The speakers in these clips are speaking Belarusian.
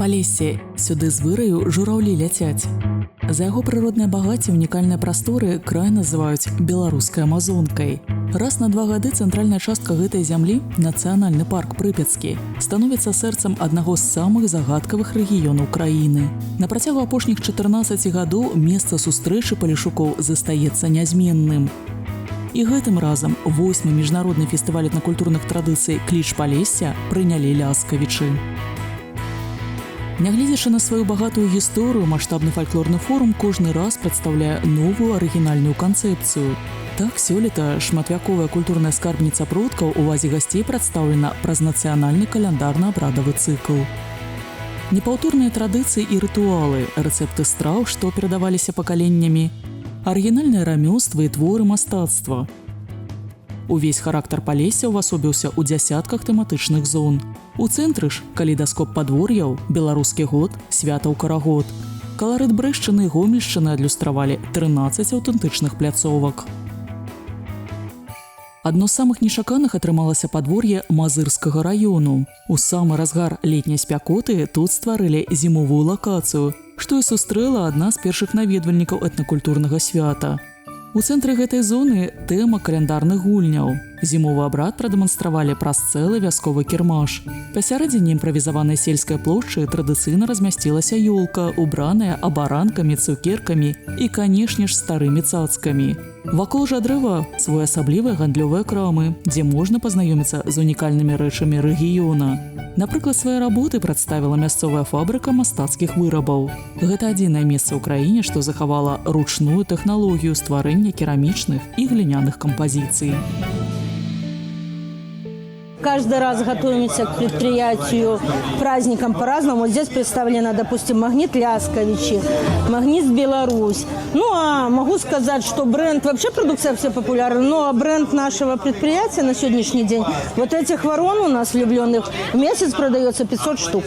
Палессе, сюды з выраю жураўлі ляцяць. За яго прыроднае багацце ўнікальныя прасторы край называюць беларускай амазонкай. Раз на 2 гады цэнтральная частка гэтай зямлі, нацыянальны парк Прыпяцкі, становіцца сэрцам аднаго з самых загадкавых рэгіёнаў краіны. На працягу апошніх 14 гадоў месца сустрэчы палешукоў застаецца нязменным. І гэтым разам 8-й міжнародны фестываль этнакультурных традыцый «Кліч Палесся» прынялі ляскавічы. Нягледзячы на сваю багатую гісторыю, маштабны фальклорны форум кожны раз прадстаўляе новую арыгінальную канцэпцыю. Так, сёлета шматвяковая культурная скарбніца продкаў у увазе гасцей прадстаўлена праз нацыянальны каляндарна-абрадавы цыкл. Непаўторныя традыцыі і рытуалы, рэцэпты страў, што перадаваліся пакаленнямі, арыгінальныя рамёствы і творы мастацтва. Увесь характар Палесся ўвасобіўся ў дзясятках тэматычных зон. У цэнтры ж калейдаскоп падвор'яў, беларускі год, святаў карагод. Каларыт Брэшчыны і Гомельшчыны адлюстравалі 13 аўтэнтычных пляцовак. Адно з самых нечаканых атрымалася падвор'е Мазырскага раёну. У самы разгар летняй спякоты тут стварылі зімовую лакацыю, што і сустрэла адна з першых наведвальнікаў этнакультурнага свята. У цэнтры гэтай зоны тэма каляндарных гульняў. Зімовы абрад прадэманстравалі праз цэлы вясковы кірмаш. Пасярэдзіне імправізаванай сельскай плошчы традыцыйна размясцілася ёлка, убраная абаранкамі, цукеркамі і, канешне ж, старымі цацкамі. Вакол жа дрэва своеасаблівыя гандлёвыя крамы, дзе можна пазнаёміцца з унікальнымі рэчамі рэгіёна. Напрыклад, свае работы прадставіла мясцовая фабрыка мастацкіх вырабаў. Гэта адзінае месца ў краіне, што захавала ручную тэхналогію стварэння керамічных і гліняных кампазіцый. Каждый раз готовимся к предприятию, к праздникам по-разному. Вот здесь представлено, допустим, магнит Лясковичи, магнит Беларусь. Ну, а могу сказать, что бренд, вообще продукция все популярна, но бренд нашего предприятия на сегодняшний день, вот этих ворон у нас влюбленных, в месяц продается 500 штук.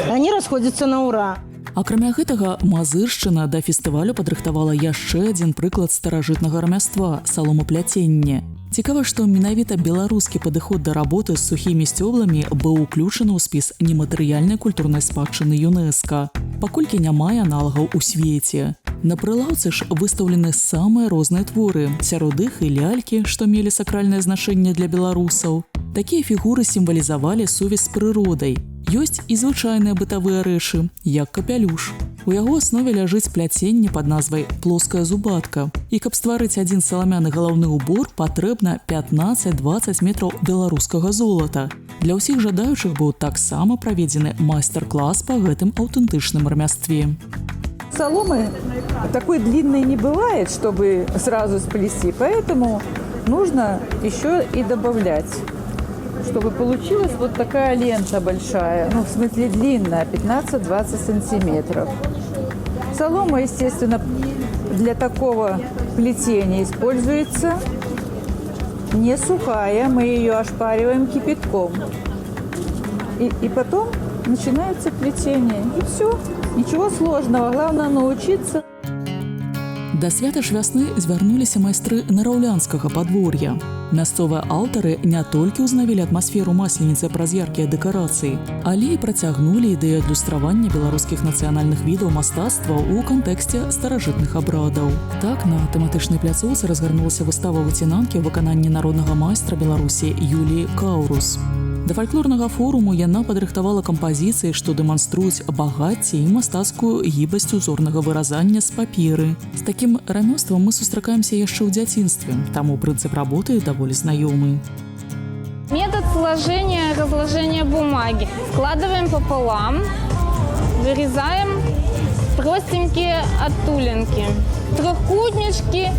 Они расходятся на ура. Акрамя гэтага, Мазыршчына да фестывалю падрыхтавала яшчэ адзін прыклад старажытнага рамяства – саломапляценне. Цікава, што менавіта беларускі падыход да работы з сухімі сцёбламі быў уключаны ў спіс нематэрыяльнай культурнай спадчыны ЮНЕСКА, паколькі не мае аналагаў у свеце. На прылаўцы ж выстаўлены самыя розныя творы, сярод іх і лялькі, што мелі сакральнае значэнне для беларусаў. Такія фігуры сімвалізавалі сувязь з прыродай. Ёсць і звычайныя бытавыя рэчы, як капялюш. У яго аснове ляжыць пляценне пад назвай «плоская зубатка». І каб стварыць адзін саламяны галаўны ўбор, патрэбна 15-20 метраў беларускага золата. Для ўсіх жадаючых быў таксама праведзены майстар-клас па гэтым аўтэнтычным рамястве. Соломы такой длинной не бывает, чтобы сразу сплести, поэтому нужно еще и добавлять, чтобы получилась вот такая лента большая, ну, в смысле длинная, 15-20 сантиметров. Солома, естественно, для такого плетения используется не сухая, мы ее ошпариваем кипятком. И потом начинается плетение. И все, ничего сложного, главное научиться. Да свята ж вясны звярнуліся майстры нараўлянскага падвор'я. Мясцовыя аўтары не толькі ўзнавілі атмасферу масленіцы праз яркія дэкарацыі, але і працягнулі ідэю адлюстравання беларускіх нацыянальных відаў мастацтва ў кантэксце старажытных абрадаў. Так, на тэматычнай пляцоўцы разгарнулася выстава выцінанкі ў выкананні народнага майстра Беларусі Юліі Каўрус. Да фальклорнага форуму яна падрыхтавала кампазіцыі, што дэманструюць багацце і мастацкую гібасць узорнага выразання з паперы. З такім рамёствам мы сустракаемся яшчэ ў дзяцінстве, таму прынцып работы даволі знаёмы. Метод сложения и разложения бумаги. Складываем пополам, вырезаем простенькие оттулинки. Трехкутнички,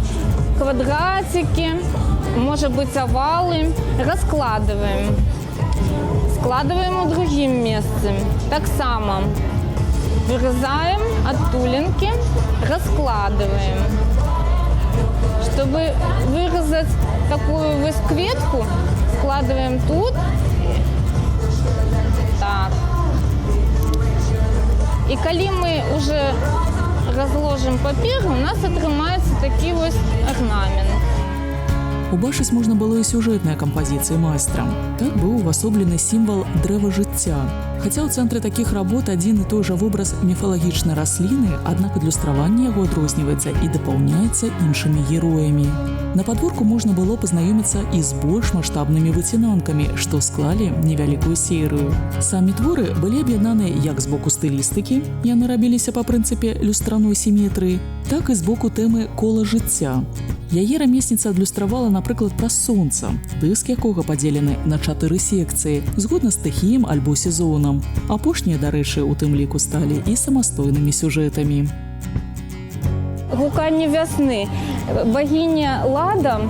квадратики, может быть овалы. Раскладываем. Складываем у другим местом. Так само вырезаем оттулинки, раскладываем. Чтобы вырезать такую выскветку, складываем тут. Так. И коли мы уже разложим папір, у нас атрымаецца такі вось орнамент. Убачыць можна было і сюжэтныя кампазіцыі майстра. Так быў увасоблены сімвал дрэва жыцця. Хаця ў цэнтры такіх работ адзін і той жа вобраз міфалагічнай расліны, аднак адлюстраванне яго адрозніваецца і дапаўняецца іншымі героямі. На падворку можна было пазнаёміцца і з больш маштабнымі выцінанкамі, што склалі невялікую серыю. Самі творы былі аб'яднаны як з боку стылістыкі, яны рабіліся па прынцыпе люстраной сіметрыі, так і з боку тэмы кола жыцця. Яе рамесніца адлюстравала, напрыклад, праз сонца, дыск якога падзелены на 4 секцыі, згодна з стыхіям альбо сезонам. Апошнія, дарэчы, у тым ліку сталі і самастойнымі сюжэтамі. Гуканне вясны. Богиня Лада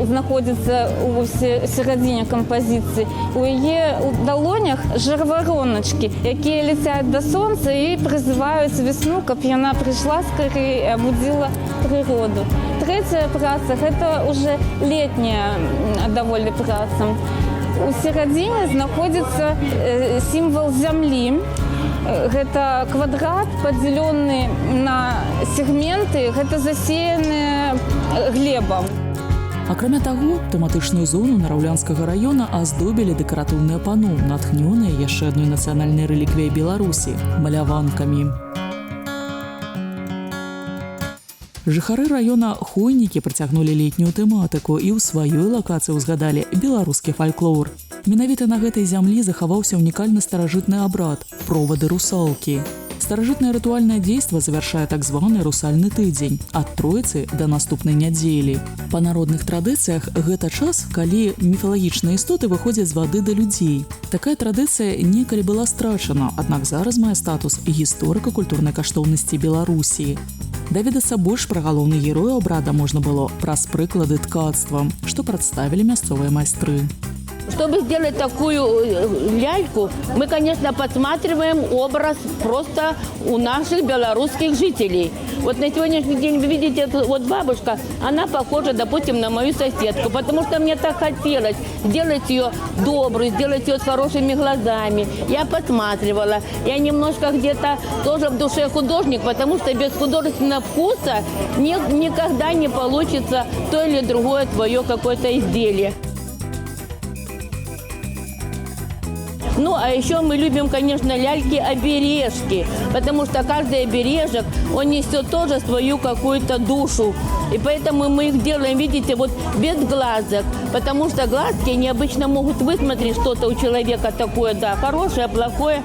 знаходзіцца у середине композиции. У яе у далонях жарвароначки, якія ляцяць до солнца и призываюць весну, каб яна пришла скорее и обудила природу. Третья праца – это уже летняя довольно праца. У середине знаходзіцца символ земли. Это квадрат, поделенный на сегменты, это засеянные глебом. Акрамя таго, тэматычную зону Нараўлянскага раёна аздобілі дэкаратыўныя пано, натхнёныя яшчэ адной нацыянальнай рэліквіяй Беларусі – маляванкамі. Жыхары раёна Хойнікі працягнулі летнюю тэматыку і ў сваёй лакацыі ўзгадалі беларускі фальклор. Менавіта на гэтай зямлі захаваўся унікальны старажытны абрад – провады русалкі. Старажытнае рытуальнае дзейства завяршае так званы русальны тыдзень – ад Тройцы да наступнай нядзелі. Па народных традыцыях гэта час, калі міфалагічныя істоты выходзяць з вады да людзей. Такая традыцыя некалі была страчана, аднак зараз мае статус гісторыка-культурнай каштоўнасці Беларусі. Даведацца больш пра галоўных герояў абрада можна было праз прыклады ткацтва, што прадставілі мясцовыя майстры. Чтобы сделать такую ляльку, мы, конечно, подсматриваем образ просто у наших белорусских жителей. Вот на сегодняшний день вы видите, вот бабушка, она похожа, допустим, на мою соседку, потому что мне так хотелось сделать ее доброй, сделать ее с хорошими глазами. Я подсматривала. Я немножко где-то тоже в душе художник, потому что без художественного вкуса никогда не получится то или другое твое какое-то изделие. Ну, а еще мы любим, конечно, ляльки-обережки, потому что каждый обережек, он несет тоже свою какую-то душу. И поэтому мы их делаем, видите, вот без глазок, потому что глазки необычно могут высмотреть что-то у человека такое, да, хорошее, плохое.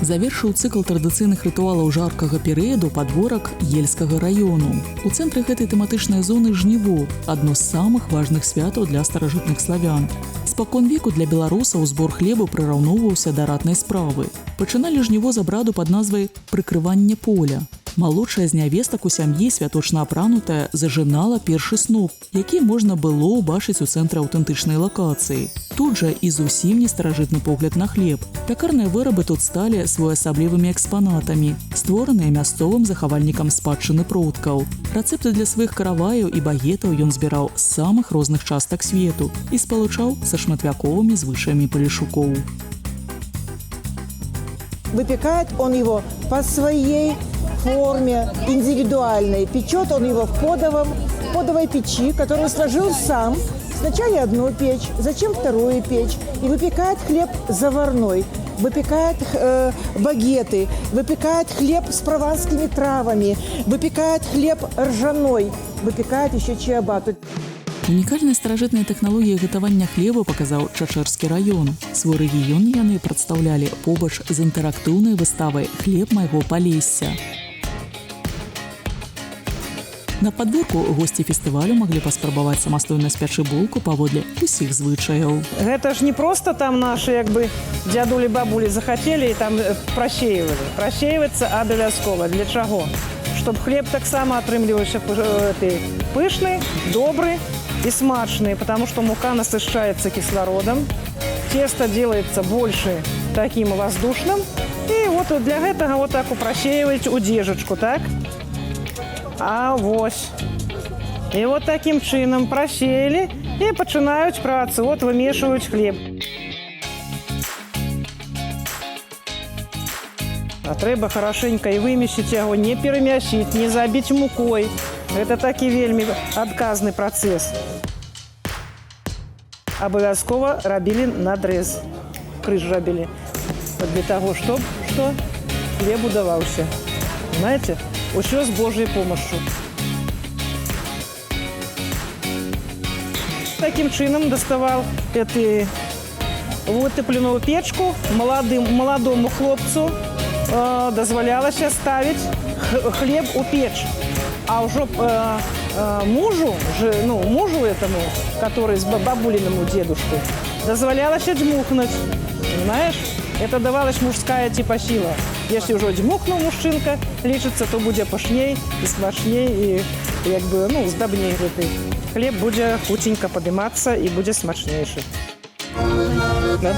Завершыў цыкл традыцыйных рытуалаў жаркага перыяду падворак Ельскага раёну. У цэнтры гэтай тэматычнай зоны жніво – адно з самых важных святаў для старажытных славян. Спакон веку для беларусаў збор хлебу прыраўноўваўся да ратнай справы. Пачыналі жніво з абраду пад назвай «прыкрыванне поля». Малодшая з нявестак у сям'і, святочна апранутая, зажынала першы сноп, які можна было ўбачыць у цэнтры аўтэнтычнай лакацыі. Тут жа і зусім не старажытны погляд на хлеб. Пякарныя вырабы тут сталі своеасаблівымі экспанатамі, створаныя мясцовым захавальнікам спадчыны продкаў. Рэцэпты для сваіх караваяў і багетаў ён збіраў з самых розных частак свету і спалучаў са шматвяковымі звычаямі палешукоў. Выпекает он его по своей форме индивидуальной. Печет он его в подовой печи, которую сложил сам. Сначала одну печь, затем вторую печь. И выпекает хлеб заварной, выпекает багеты, выпекает хлеб с прованскими травами, выпекает хлеб ржаной, выпекает еще чиабату. Унікальныя старажытныя тэхналогіі гатавання хлеба паказаў Чачэрскі раён. Свой рэгіён яны прадстаўлялі побач з інтэрактыўнай выставай «Хлеб майго палесся». На падворку госці фестывалю маглі паспрабаваць самастойна спячы булку паводле усіх звычаяў. Гэта ж не просто там наши дзядулі, бабулі захацелі і там прасеивали. Прасеивацца абавязкова. Для чаго? Чтоб хлеб таксама атрымліваўся пышны, добры и смачный, потому что мука насыщается кислородом, тесто делается больше таким воздушным. И вот для этого вот так просеиваете удежечку, так? А вось. И вот таким чином просеяли и пачынаюць працу. Вот вымешиваюць хлеб. А трэба хорошенько и вымесіць яго, не перамясіць, не забіць мукой. Это такі вельмі адказны працэс. абавязкова рабілі надрез. Крыж рабілі. Для того, чтобы хлеб удавался. Знаете, все с Божьей помощью. Таким чином доставал эту вытопленную печку молодому хлопцу дозволялось ставить хлеб у печь. А уже мужу этому, который с бабулиному дедушку, дозволялось дмухнуть. Понимаешь? Это давалась мужская типа сила. Если уже дмухнул мужчинка, лечится, то будет пышней и смачней, и якби, здобней. Хлеб будет худенько подниматься и будет смачнейший. Да?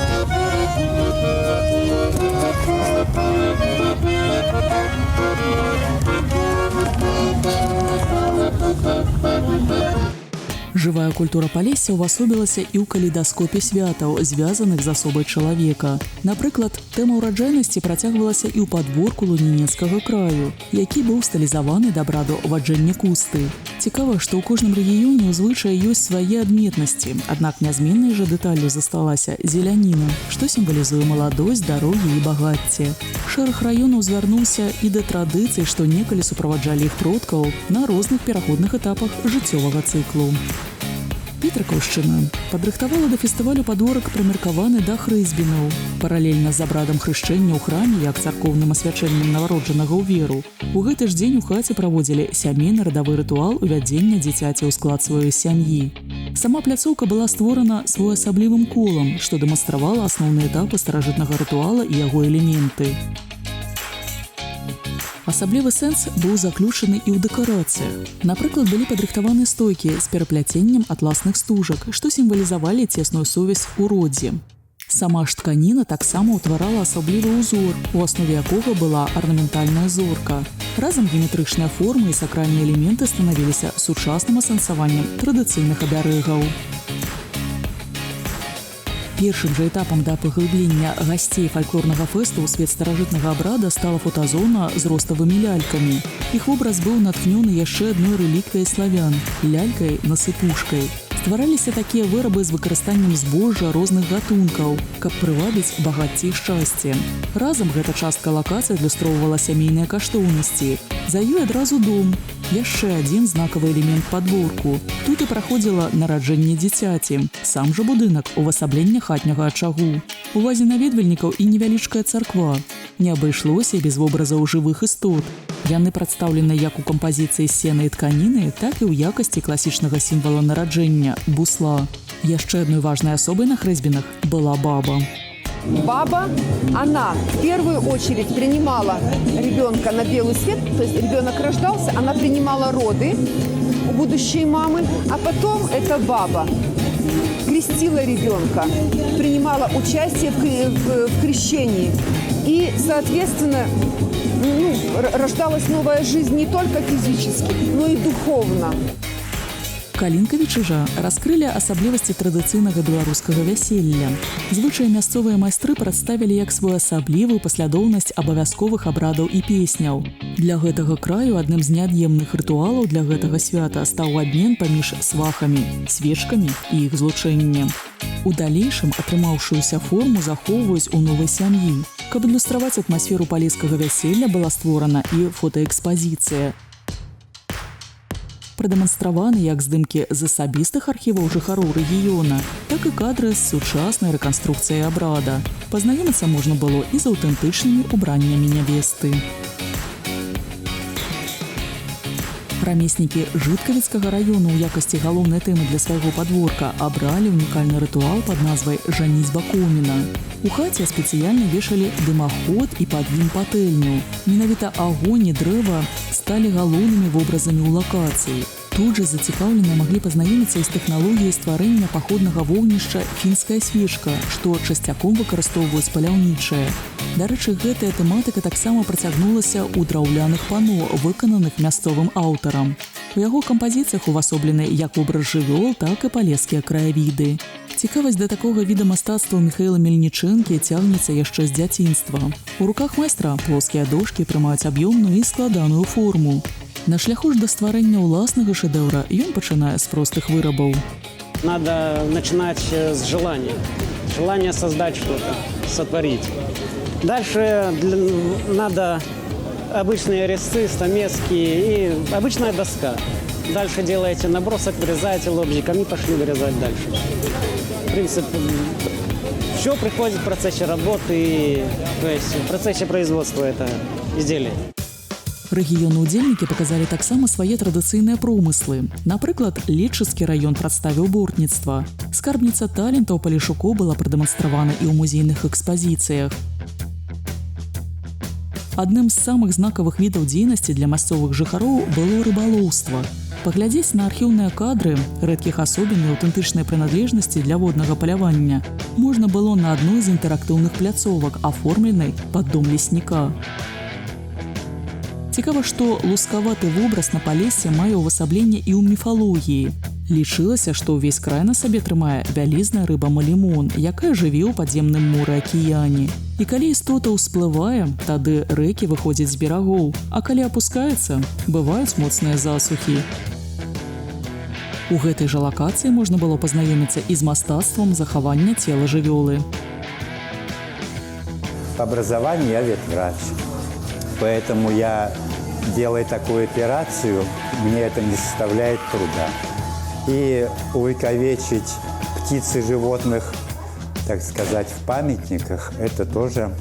Жывая культура Палесся ўвасобілася і ў калейдаскопе святаў, звязаных з асобай чалавека. Напрыклад, тэма ўраджайнасці працягвалася і ў падворку лунінецкага краю, які быў стылізаваны да абраду ваджэння кусты. Цікава, што ў кожным рэгіёне ў звычаі ёсць свае адметнасці, аднак нязменнай жа дэталлю засталася зеляніна, што сімвалізуе маладосць, здароўе і багацце. Шэраг раёнаў звярнуўся і да традыцый, што некалі суправаджалі іх продкаў на розных пераходных этапах жыццёвага цыклу. Петрыкаўшчына падрыхтавала да фестывалю падворак прымеркаваны да хрызьбінаў. Паралельна з абрадам хрышчэння ў храме, як царкоўным асвячэннем нараджанага ў веру, у гэты ж дзень у хаце праводзілі сямейны радавы рытуал увядзення дзіцяці ў склад сваёй сям'і. Сама пляцоўка была створана своеасаблівым колам, што дэманстравала асноўныя этапы старажытнага рытуала і яго элементы. Асаблівы сэнс быў заключаны і ў дэкарацыях. Напрыклад, былі падрыхтаваны стойкі з перапляценнем атласных стужак, што сімвалізавалі цесную сувязь у родзе. Сама ж тканіна таксама ўтварала асаблівы ўзор, у аснове якога была арнаментальная зорка. Разам геаметрычныя формы і сакральныя элементы станавіліся сучасным асэнсаваннем традыцыйных абярэгаў. Першым жа этапам да паглыблення гасцей фальклорнага фэсту ў свет старажытнага абрада стала фотазона з роставымі лялькамі. Іх вобраз быў натхнёны яшчэ адной рэліквіяй славян – лялькай-насыпушкай. Ствараліся такія вырабы з выкарыстаннем збожжа розных гатункаў, каб прывабіць багацце і шчасце. Разам гэта частка лакацыі адлюстроўвала сямейныя каштоўнасці. За ёй адразу дом. Яшчэ адзін знакавы элемент падворку. Тут і праходзіла нараджэнне дзіцяці. Сам жа будынак – увасабленне хатняга ачагу. Увазе наведвальнікаў і невялічкая царква. Не абышлося без вобразаў жывых істот. Яны прадстаўлены як у кампазіцыі сена і тканіны, так і ў якасці класічнага сімвала нараджэння – бусла. Яшчэ адной важнай асобай на хрэзьбінах была баба. Баба, она в первую очередь принимала ребенка на белый свет, то есть ребенок рождался, она принимала роды у будущей мамы, а потом эта баба крестила ребенка, принимала участие в крещении. И, соответственно, рождалась новая жизнь не только физически, но и духовно. Калінкавічы жа раскрылі асаблівасці традыцыйнага беларускага вяселля. Звычай мясцовыя майстры прадставілі як своеасаблівую паслядоўнасць абавязковых абрадаў і песняў. Для гэтага краю адным з неад'емных рытуалаў для гэтага свята стаў абмен паміж свахамі, свечкамі і іх злучэнне. У далейшым атрымаўшуюся форму захоўваюць у новай сям'і. Каб адлюстраваць атмасферу палескага вяселля, была створана і фотаэкспазіцыя. Прадэманстраваны як здымкі з асабістых архіваў жыхароў рэгіёна, так і кадры з сучаснай рэканструкцыяй абрада. Пазнаёміцца можна было і з аўтэнтычнымі ўбраннямі нявесты. Рамеснікі Жыткавіцкага раёну ў якасці галоўнай тэмы для свайго падворка абралі унікальны рытуал пад назвай «Жаніцьба коміна». У хаце спецыяльна вешалі дымаход і пад ім патэльню. Менавіта агонь і дрэва сталі галоўнымі вобразамі ў лакацыі. Тут жа зацікаўленыя маглі пазнаёміцца і з тэхналогіяй стварэння паходнага вогнішча «Фінская свечка», што часцяком выкарыстоўваюць паляўнічыя. Дарэчы, гэтая тэматыка таксама працягнулася ў драўляных пано, выкананых мясцовым аўтарам. У яго кампазіцыях увасоблены як вобраз жывёл, так і палескія краявіды. Цікавасць да такога віда мастацтва Міхаіла Мельнічэнкі цягнецца яшчэ з дзяцінства. У руках майстра плоскія дошкі прымаюць аб'ёмную і складаную форму. На шляху ж да стварэння ўласнага шэдэўра ён пачынае з простых вырабаў. надо начинать с желания. Желание создать что-то, сотворить. Дальше надо обычные резцы, стамески и обычная доска. Дальше делаете набросок, вырезаете лобзиком и пошли вырезать дальше. В принципе, все приходит в процессе работы, то есть в процессе производства это изделие. Рэгіёны ўдзельнікі паказалі таксама свае традыцыйныя промыслы. Напрыклад, Летчыцкі раён прадставіў бортніцтва. Скарбніца талентаў Палішуку была прадэманстравана і ў музейных экспазіцыях. Адным з самых знакавых відаў дзейнасці для мясцовых жыхароў было рыбалоўства. Паглядзець на архіўныя кадры рэдкіх асобін і аўтэнтычнай прыналежнасці для воднага палявання можна было на адной з інтэрактыўных пляцовак, аформленай пад дом лесніка. Цікава, што лускаваты вобраз на Палесе мае ўвасабленне і ў міфалогіі. Лічылася, што ўвесь край на сабе трымае вялізная рыба малімон, якая жыве ў падземным моры-акіяне. І калі істота ўсплывае, тады рэкі выходзяць з берагоў, а калі апускаецца, бываюць моцныя засухі. У гэтай жа лакацыі можна было пазнаёміцца і з мастацтвам захавання цела жывёлы. По образованию я ветврач. Поэтому я, делая такую операцию, мне это не составляет труда. И увековечить птиц и животных, так сказать, в памятниках, это тоже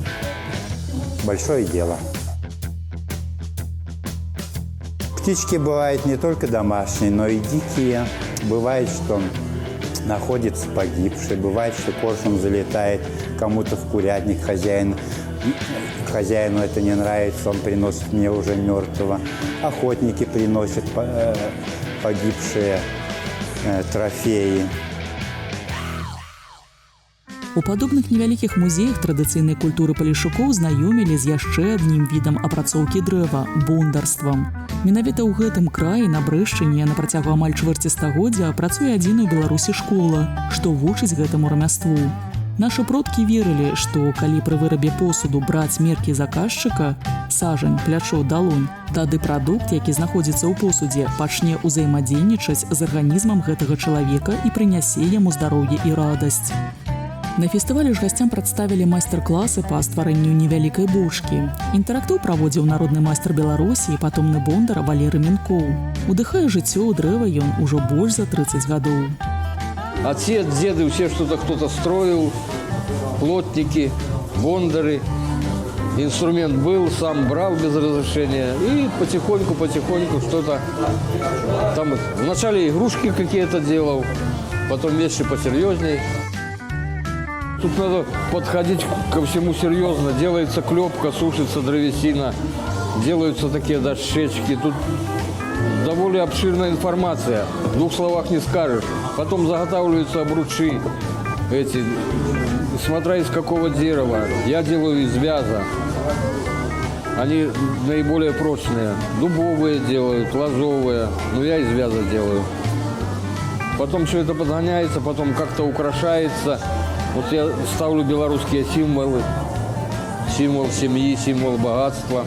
большое дело. Птички бывают не только домашние, но и дикие. Бывает, что находится погибший, бывает, что коршун залетает кому-то в курятник, хозяину это не нравится, он приносит мне уже мертвого. Охотники приносят погибшие трофеі. У падобных невялікіх музеях традыцыйнай культуры палішукоў знаёмілі з яшчэ адным відам апрацоўкі дрэва – бондарствам. Менавіта ў гэтым краі на Брэшчыне на працягу амаль чвэрці стагоддзя працуе адзіная ў Беларусі школа, што вучыць гэтаму рамяству. Нашы продкі верылі, што калі пры вырабе посуду браць меркі заказчыка – сажань, плячо, далонь, тады прадукт, які знаходзіцца ў посудзе, пачне ўзаемадзейнічаць з арганізмам гэтага чалавека і прынясе яму здароўе і радасць. На фестывалі ж гасцям прадставілі майстар-класы па стварэнню невялікай бочкі. Інтэрактыў праводзіў народны майстар Беларусі і патомны бондар Валерый Мінкоў. Удыхае жыццё ў дрэва ён ужо больш за 30 гадоў. Отец, деды, все что-то кто-то строил, плотники, бондары. Инструмент был, сам брал без разрешения. И потихоньку что-то там. Вначале игрушки какие-то делал, потом вещи посерьезней. Тут надо подходить ко всему серьезно. Делается клепка, сушится древесина, делаются такие дощечки. Тут довольно обширная информация. В 2 словах не скажешь. Потом заготавливаются обручи, смотря из какого дерева. Я делаю из вяза. Они наиболее прочные. Дубовые делают, лозовые. Но я из вяза делаю. Потом все это подгоняется, потом как-то украшается. Вот я ставлю белорусские символы. Символ семьи, символ богатства.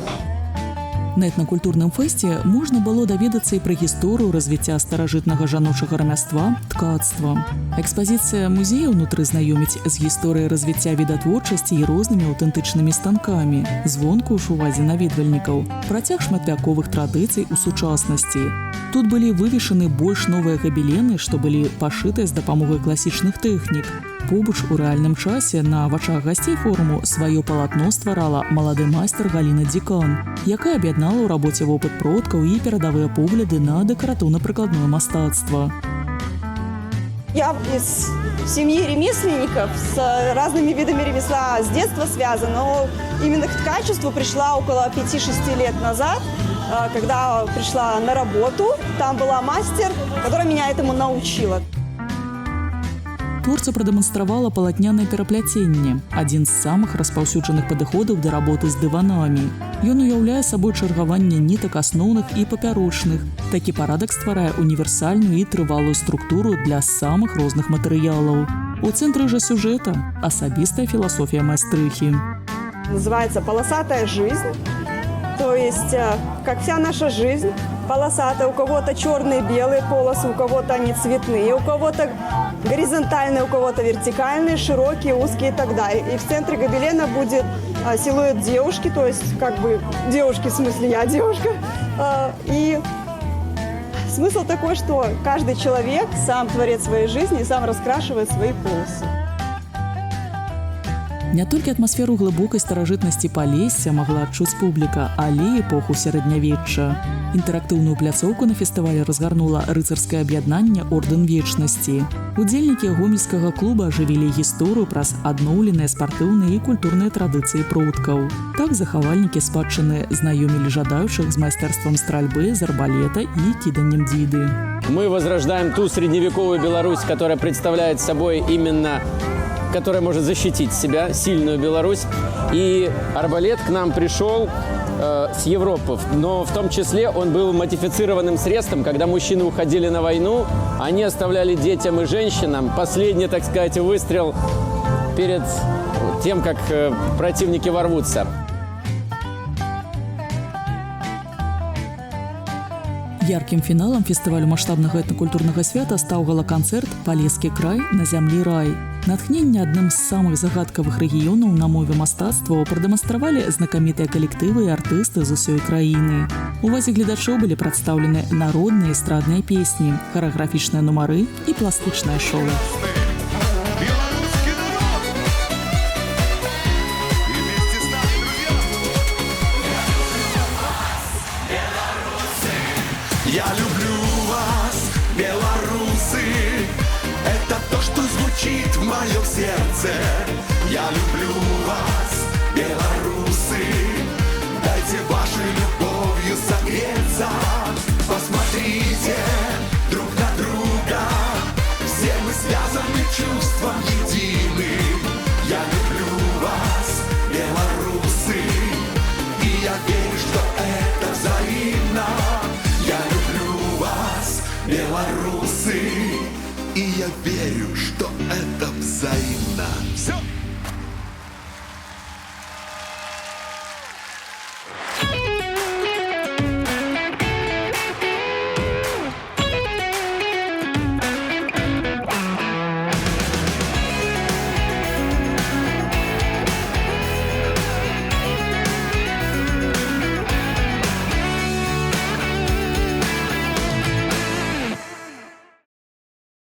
На этнакультурным фэсце можна было даведацца і пра гісторыю развіцця старажытнага жаночага рамяства – ткацтва. Экспазіцыя музея ўнутры знаёміць з гісторыяй развіцця відатворчасці і рознымі аўтэнтычнымі станкамі, звонку ў увазе наведвальнікаў, працяг шматвяковых традыцый у сучаснасці. Тут былі вывешаны больш новыя габелены, што былі пашытыя з дапамогай класічных тэхнік. Побач у рэальным часе на вачах гасцей форуму сваё палатно стварала малады майстар Галіна Дзікан, якая аб'яднала ў рабоце вопыт продкаў і перадавыя погляды на дэкаратыўна-прыкладное мастацтва. Я из семьи ремесленников с разными видами ремесла с детства связана, но именно к ткачеству пришла около 5-6 лет назад, когда пришла на работу. Там была мастер, которая меня этому научила. Творца прадэманстравала палатнянае перапляценне, адзін з самых распаўсюджаных падыходаў да работы з дыванамі. Ён уяўляе сабой чаргаванне нітак асноўных і папярочных. Такі парадак стварае універсальную і трывалую структуру для самых розных матэрыялаў. У цэнтры жа сюжэта асабістая філасофія майстрыхі. Называется «Полосатая жизнь». То есть, как вся наша жизнь, полосатая, у кого-то черные, белые полосы, у кого-то они цветные, у кого-то горизонтальные, у кого-то вертикальные, широкие, узкие и так далее. И в центре гобелена будет силуэт девушки, то есть как бы девушки, в смысле я девушка. И смысл такой, что каждый человек сам творец своей жизни и сам раскрашивает свои полосы. Не толькі атмасферу глыбокай старажытнасці Палесся магла адчуць публіка, але і эпоху сярэднявечча. Інтэрактыўную пляцоўку на фестывалі разгарнула рыцарскае аб'яднанне Ордэн Вечнасці. Удзельнікі гомельскага клуба ажывілі гісторыю праз адноўленыя спартыўныя і культурныя традыцыі продкаў. Так захавальнікі спадчыны знаёмілі жадаючых з майстэрствам стральбы з арбалета і кіданнем дзіды. Мы возрождаем ту средневековую Беларусь, которая представляет собой именно, которая может защитить себя, сильную Беларусь. И арбалет к нам пришел с Европы, но в том числе он был модифицированным средством. Когда мужчины уходили на войну, они оставляли детям и женщинам последний, так сказать, выстрел перед тем, как противники ворвутся. Яркім фіналам фестывалю маштабнага этнакультурнага свята стаў гала-канцэрт «Палескі край на зямлі рай». Натхненне адным з самых загадкавых рэгіёнаў на мове мастацтва прадэманстравалі знакамітыя калектывы і артысты з усёй краіны. Увазе гледачоў былі прадстаўлены народныя эстрадныя песні, харэаграфічныя нумары і пластычнае шоу. Я люблю вас, белорусы, это то, что звучит в моем сердце. Я люблю вас, белорусы, дайте вашей любовью согреться. Посмотрите друг на друга, все мы связаны чувством единым. Я люблю вас, белорусы, и я верю, что это взаимно. Я люблю вас, белорусы, и я верю, что это взаимно. Все!